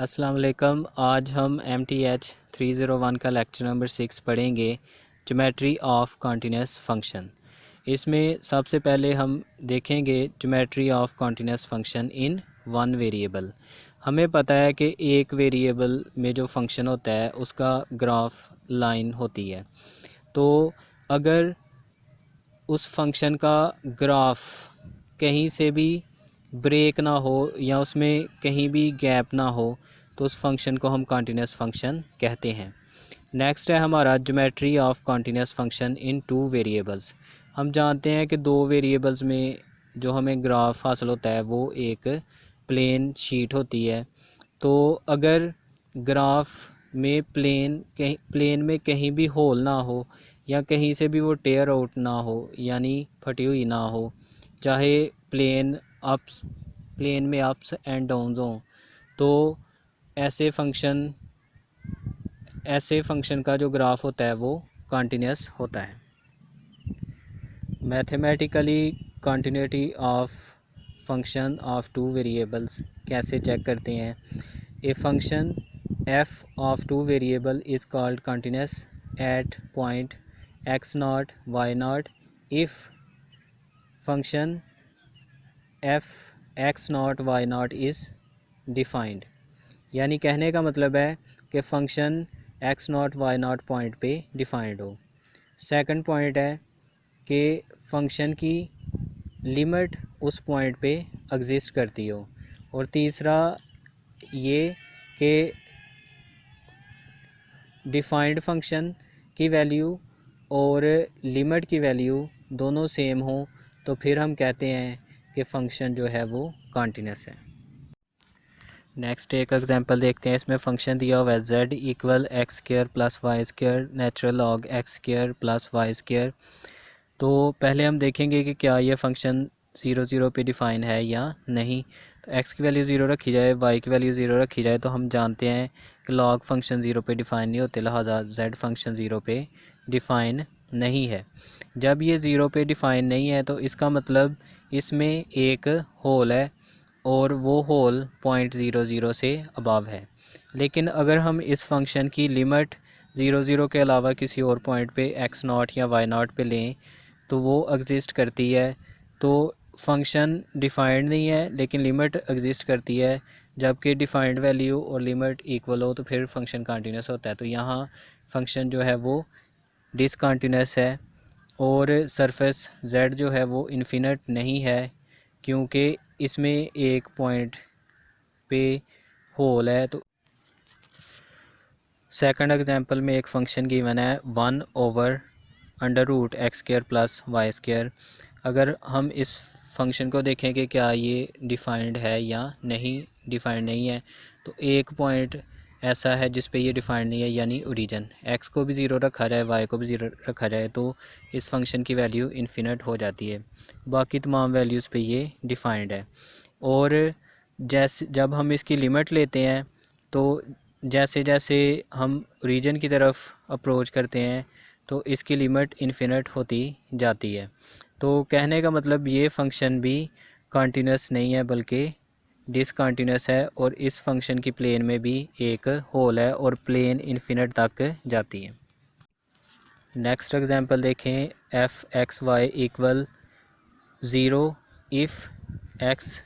अस्सलाम वालेकुम। आज हम MTH 301 का लेक्चर नंबर 6 पढ़ेंगे, ज्योमेट्री ऑफ कॉन्टिन्यूस फंक्शन। इसमें सबसे पहले हम देखेंगे geometry of continuous function in one variable. हमें पता है कि एक वेरिएबल में जो फंक्शन होता है उसका ग्राफ लाइन होती है। तो अगर उस फंक्शन का ग्राफ कहीं से भी ब्रेक ना हो या उसमें कहीं भी गैप ना हो तो उस फंक्शन को हम कॉन्टिन्यूस फंक्शन कहते हैं। नेक्स्ट है हमारा geometry of continuous function in two variables. हम जानते हैं कि दो वेरिएबल्स में जो हमें ग्राफ हासिल होता है वो एक प्लेन शीट होती है। तो अगर ग्राफ में प्लेन में कहीं भी होल ना हो या कहीं से भी वो टेयर आउट ना हो यानी फटी हुई ना हो, चाहे प्लेन में अप्स एंड डाउन्स हों, तो ऐसे फंक्शन का जो ग्राफ होता है वो कॉन्टिन्यूस होता है। Mathematically continuity of function of two variables कैसे चेक करते हैं? A function f of two variable is called continuous at point x0 y0 if function f x0 y0 is defined। यानी कहने का मतलब है कि फंक्शन x0 y0 पॉइंट पे डिफाइंड हो। सेकंड पॉइंट है कि फंक्शन की लिमिट उस पॉइंट पे एग्जिस्ट करती हो। और तीसरा ये कि डिफाइंड फंक्शन की वैल्यू और लिमिट की वैल्यू दोनों सेम हो तो फिर हम कहते हैं कि फंक्शन जो है वो कॉन्टिन्यूस है। नेक्स्ट एक एग्जांपल देखते हैं। इसमें फंक्शन दिया हुआ है z equal x square plus y square natural log x square plus y square. तो पहले हम देखेंगे कि क्या ये फंक्शन 0 पे डिफ़ाइन है या नहीं। तो x की वैल्यू 0 रखी जाए, y की वैल्यू 0 रखी जाए, तो हम जानते हैं कि log फंक्शन 0 पे डिफ़ाइन नहीं होते, लिहाजा z फंक्शन 0 पे डिफ़ाइन नहीं है। जब ये 0 पे डिफ़ाइन नहीं है तो इसका मतलब इसमें एक होल है और वो होल 0.00 से अबव है। लेकिन अगर हम इस फंक्शन की लिमिट 0 के अलावा किसी और पॉइंट पे x0 या y0 पे लें तो वो एग्जिस्ट करती है। तो फंक्शन डिफाइंड नहीं है लेकिन लिमिट एग्जिस्ट करती है, जबकि डिफाइंड वैल्यू और लिमिट इक्वल हो तो फिर फंक्शन कंटिन्यूस होता है। तो यहाँ फंक्शन जो है वो डिसकंटिन्यूस है और सरफेस z जो है वो इन्फिनिट नहीं है क्योंकि इसमें एक पॉइंट पे होल है। तो सेकंड एग्जांपल में एक फंक्शन गिवन है 1/√x² प्लस वाई स्क्वायर। अगर हम इस फंक्शन को देखें कि क्या ये डिफाइंड है या नहीं, डिफाइंड नहीं है, तो एक पॉइंट ऐसा है जिस पे ये डिफाइंड नहीं है यानी ओरिजिन। x को भी 0 रखा जाए, y को भी 0 रखा जाए तो इस फंक्शन की वैल्यू इन्फिनिट हो जाती है। बाकी तमाम वैल्यूज़ पे ये डिफाइंड है। और जैसे जब हम इसकी लिमिट लेते हैं तो जैसे जैसे हम रीजन की तरफ अप्रोच करते हैं तो इसकी लिमिट इन्फिनिट होती जाती है। तो कहने का मतलब ये फंक्शन भी कॉन्टिन्यूस नहीं है बल्कि डिसकंटिन्यूस है और इस फंक्शन की प्लेन में भी एक होल है और प्लेन इन्फिनिट तक जाती है। नेक्स्ट एग्जांपल देखें। F x y equal 0 if x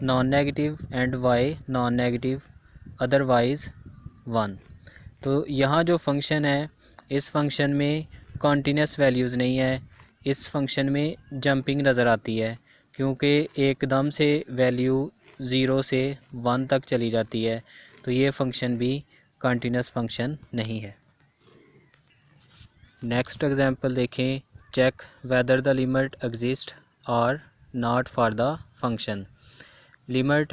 non negative and y non negative otherwise 1। तो यहाँ जो फंक्शन है इस फंक्शन में कॉन्टिन्यूस वैल्यूज़ नहीं है, इस फंक्शन में जंपिंग नज़र आती है क्योंकि एकदम से वैल्यू 0 से 1 तक चली जाती है। तो ये फंक्शन भी कॉन्टिन्यूस फंक्शन नहीं है। नेक्स्ट एग्जांपल देखें। Check whether the limit exist और not for the function. Limit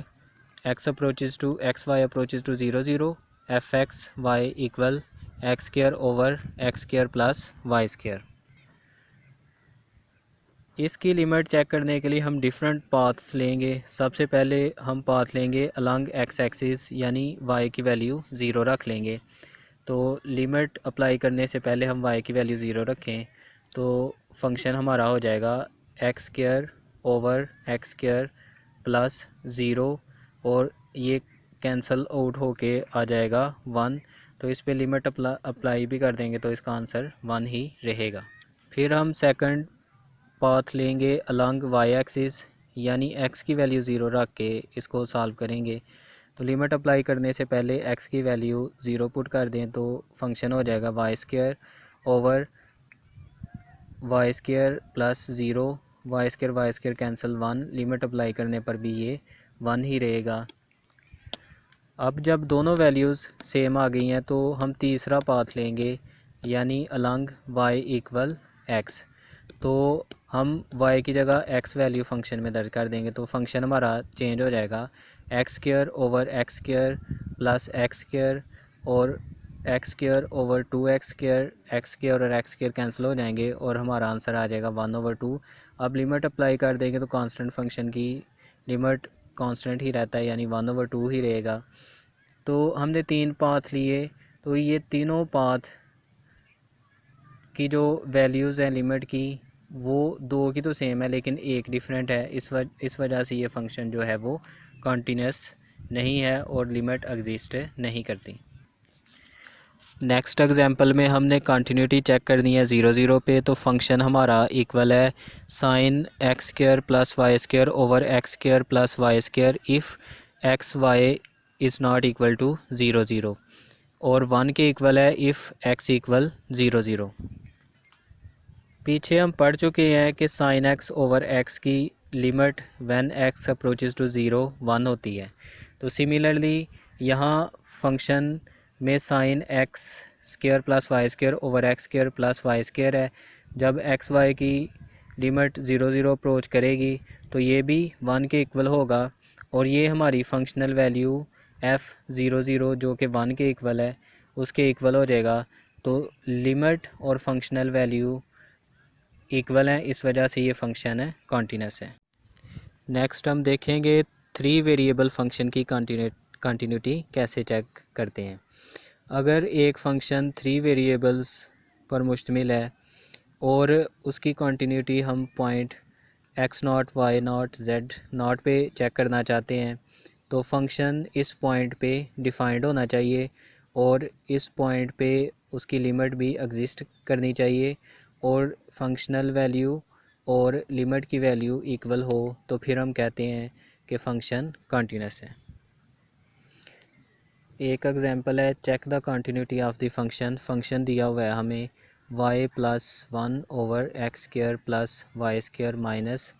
x approaches to xy approaches to 0 0 fx y equal x square over x square plus y square। इसकी limit check करने के लिए हम different paths लेंगे। सबसे पहले हम पाथ लेंगे अलॉन्ग x एक्सिस यानी y की वैल्यू 0 रख लेंगे। तो लिमिट अप्लाई करने से पहले हम y की वैल्यू 0 रखें तो फंक्शन हमारा हो जाएगा x square over x square plus 0 और ये कैंसल आउट होके आ जाएगा 1, तो इस पे लिमिट अप्लाई भी कर देंगे तो इसका आंसर 1 ही रहेगा। फिर हम सेकंड पाथ लेंगे अलॉन्ग वाई एक्सिस, यानी x की वैल्यू 0 रख के इसको सॉल्व करेंगे। तो लिमिट अप्लाई करने से पहले x की वैल्यू 0 पुट कर दें तो फंक्शन हो जाएगा y square over y square plus 0, y square cancel 1, limit apply करने पर भी ये 1 ही रहेगा। अब जब दोनों वैल्यूज़ सेम आ गई हैं तो हम तीसरा पाथ लेंगे, यानी अलॉन्ग y इक्वल x। तो हम y की जगह x वैल्यू फंक्शन में दर्ज कर देंगे तो फंक्शन हमारा चेंज हो जाएगा x square over x square plus x square और x square over 2x square, x square और एक्स स्क्वायर कैंसिल हो जाएंगे और हमारा आंसर आ जाएगा 1/2। अब लिमिट अप्लाई कर देंगे तो कांस्टेंट फंक्शन की लिमिट कांस्टेंट ही रहता है, यानी 1/2 ही रहेगा। तो हमने 3 पाथ लिए, तो ये तीनों पाथ की जो वैल्यूज़ हैं लिमिट की वो 2 की तो सेम है लेकिन एक डिफरेंट है। इस वजह से ये फंक्शन जो है वो कॉन्टीन्यूस नहीं है और लिमिट एग्जिस्ट नहीं करती। नेक्स्ट एग्जांपल में हमने कंटिन्यूटी चेक करनी है 0 0 पे, तो फंक्शन हमारा इक्वल है sine x square plus y square over x square plus y square if x y is not equal to 0 0 और 1 के इक्वल है इफ़ एक्स इक्वल 0 0। पीछे हम पढ़ चुके हैं कि साइन एक्स ओवर एक्स की limit when x approaches to 0 1 होती है। तो सिमिलरली यहाँ फंक्शन में sine x square plus y square over x square plus y square है। जब एक्स वाई की लिमिट 0 0 अप्रोच करेगी तो ये भी 1 के इक्वल होगा और ये हमारी फंक्शनल वैल्यू f 0 0 जो कि 1 के इक्वल है उसके इक्वल हो जाएगा। तो लिमिट और फंक्शनल वैल्यू इक्वल हैं, इस वजह से ये फंक्शन है कॉन्टीन्यूस है। नेक्स्ट हम देखेंगे 3 वेरिएबल फंक्शन की कंटिन्यूटी कैसे चेक करते हैं। अगर एक फंक्शन 3 वेरिएबल्स पर मुश्तमिल है और उसकी कंटिन्यूटी हम पॉइंट x0 y0 z0 पे चेक करना चाहते हैं तो फंक्शन इस पॉइंट पे डिफाइंड होना चाहिए और इस पॉइंट पे उसकी लिमिट भी एग्जिस्ट करनी चाहिए और फंक्शनल वैल्यू और लिमिट की वैल्यू इक्वल हो तो फिर हम कहते हैं कि फ़ंक्शन कॉन्टीन्यूस है। एक एग्जांपल है check the continuity of the function दिया हुआ है हमें y plus 1 over x square plus y square minus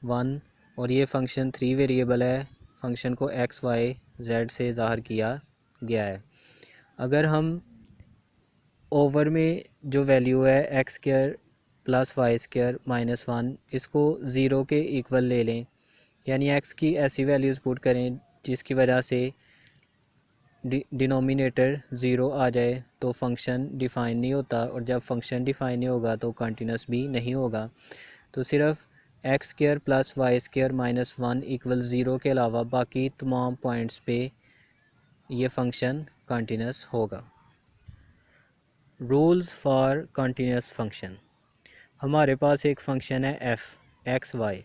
1 और ये फंक्शन 3 वेरिएबल है, फंक्शन को x y z से ज़ाहिर किया गया है। अगर हम ओवर में जो वैल्यू है x square plus y square minus 1 इसको 0 के इक्वल ले लें, यानी x की ऐसी वैल्यूज़ पुट करें जिसकी वजह से डिनोमिनेटर 0 आ जाए तो फंक्शन डिफ़ाइन नहीं होता और जब फंक्शन डिफ़ाइन नहीं होगा तो कंटिन्यूस भी नहीं होगा। तो सिर्फ x square plus y square minus 1 equal 0 के अलावा बाकी तमाम पॉइंट्स पे ये फंक्शन कंटिन्यूस होगा। Rules for continuous function. हमारे पास एक फ़ंक्शन है f एक्स वाई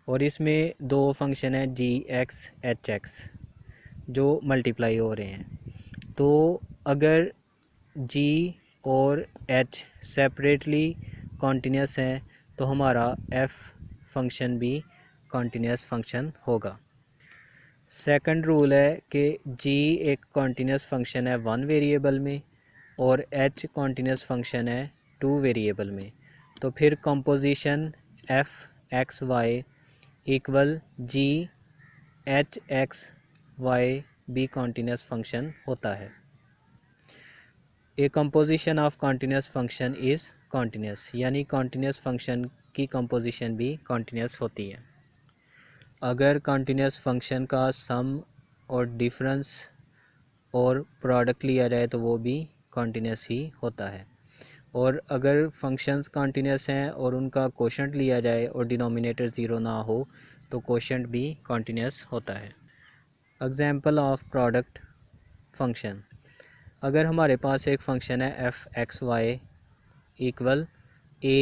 और इसमें दो फंक्शन है g x h x जो मल्टीप्लाई हो रहे हैं। तो अगर g और h सेपरेटली कंटिन्यूस हैं तो हमारा f फंक्शन भी कंटिन्यूस फंक्शन होगा। सेकंड रूल है कि g एक कंटिन्यूस फंक्शन है 1 वेरिएबल में और h कंटिन्यूस फंक्शन है 2 वेरिएबल में, तो फिर composition f x y equal g h x y भी कंटिन्यूस फंक्शन होता है। A composition of continuous function is continuous, यानी कंटिन्यूस फंक्शन की कंपोजिशन भी कंटिन्यूस होती है। अगर कंटिन्यूस फंक्शन का सम और डिफरेंस और प्रोडक्ट लिया जाए तो वो भी कंटिन्यूस ही होता है और अगर फंक्शंस कंटिन्यूस हैं और उनका कोशेंट लिया जाए और डिनोमिनेटर 0 ना हो तो कोशेंट भी कंटिन्यूस होता है। Example of product function. अगर हमारे पास एक फ़ंक्शन है f x y equal a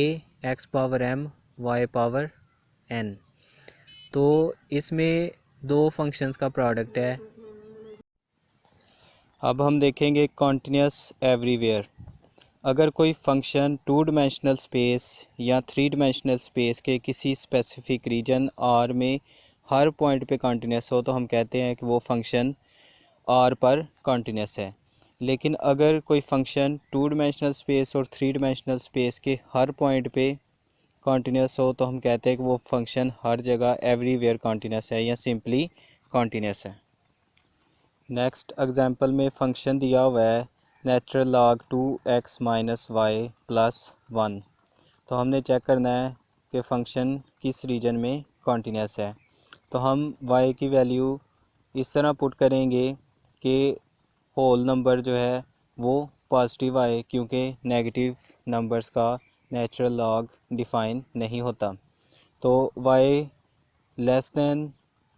x power m y power n, तो इसमें दो फंक्शंस का प्रोडक्ट है अब हम देखेंगे कॉन्टिन्यूस एवरीवेयर। अगर कोई फंक्शन 2 डिमेंशनल स्पेस या 3 डिमेंशनल स्पेस के किसी स्पेसिफिक रीजन आर में हर पॉइंट पे कॉन्टिन्यूस हो तो हम कहते हैं कि वो फंक्शन आर पर कॉन्टिन्यूस है। लेकिन अगर कोई फंक्शन 2 डिमेंशनल स्पेस और 3 डिमेंशनल स्पेस के हर पॉइंट पे कॉन्टिन्यूस हो तो हम कहते हैं कि वो फंक्शन हर जगह एवरीवेयर कॉन्टिन्यूस है या सिंपली कॉन्टिन्यूस है। नेक्स्ट एग्जांपल में फ़ंक्शन दिया हुआ है natural log 2x minus y plus 1। तो हमने चेक करना है कि फ़ंक्शन किस रीजन में कॉन्टिन्यूस है। तो हम y की वैल्यू इस तरह पुट करेंगे कि होल नंबर जो है वो पॉजिटिव आए, क्योंकि नेगेटिव नंबर्स का नेचुरल लॉग डिफ़ाइन नहीं होता। तो y less than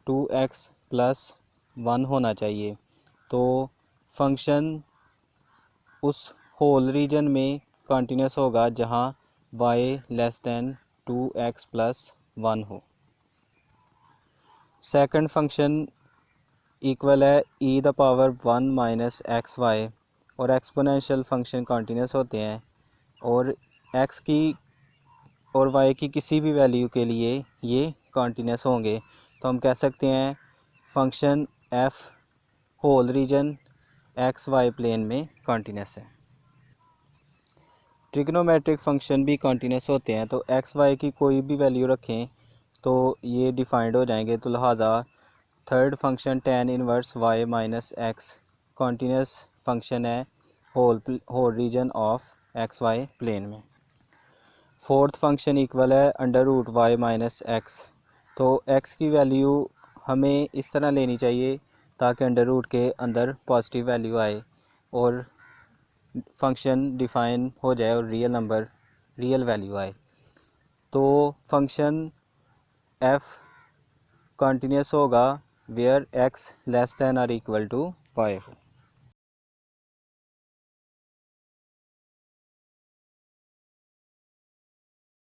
2x plus 1 होना चाहिए। तो फंक्शन उस होल रीजन में कॉन्टिन्यूस होगा जहां y less than 2x plus 1 हो। सेकंड फंक्शन इक्वल है e⁻1 माइनस एक्स वाई, और एक्सपोनेंशियल फंक्शन कॉन्टिन्यूस होते हैं और x की और y की किसी भी वैल्यू के लिए ये कॉन्टिन्यूस होंगे। तो हम कह सकते हैं function f whole region x y plane में कॉन्टिन्यूस है। ट्रिग्नोमेट्रिक फंक्शन भी कॉन्टिन्यूस होते हैं, तो एक्स वाई की कोई भी वैल्यू रखें तो ये डिफाइंड हो जाएंगे। तो लिहाजा third function tan inverse y minus x continuous function है whole region of x y plane में। फोर्थ फंक्शन इक्वल है √y माइनस एक्स। तो x की वैल्यू हमें इस तरह लेनी चाहिए ताकि अंडर रूट के अंदर पॉजिटिव वैल्यू आए और फंक्शन डिफ़ाइन हो जाए और रियल वैल्यू आए। तो फंक्शन f कंटिन्यूस होगा वेयर x लेस दैन और इक्वल टू y हो।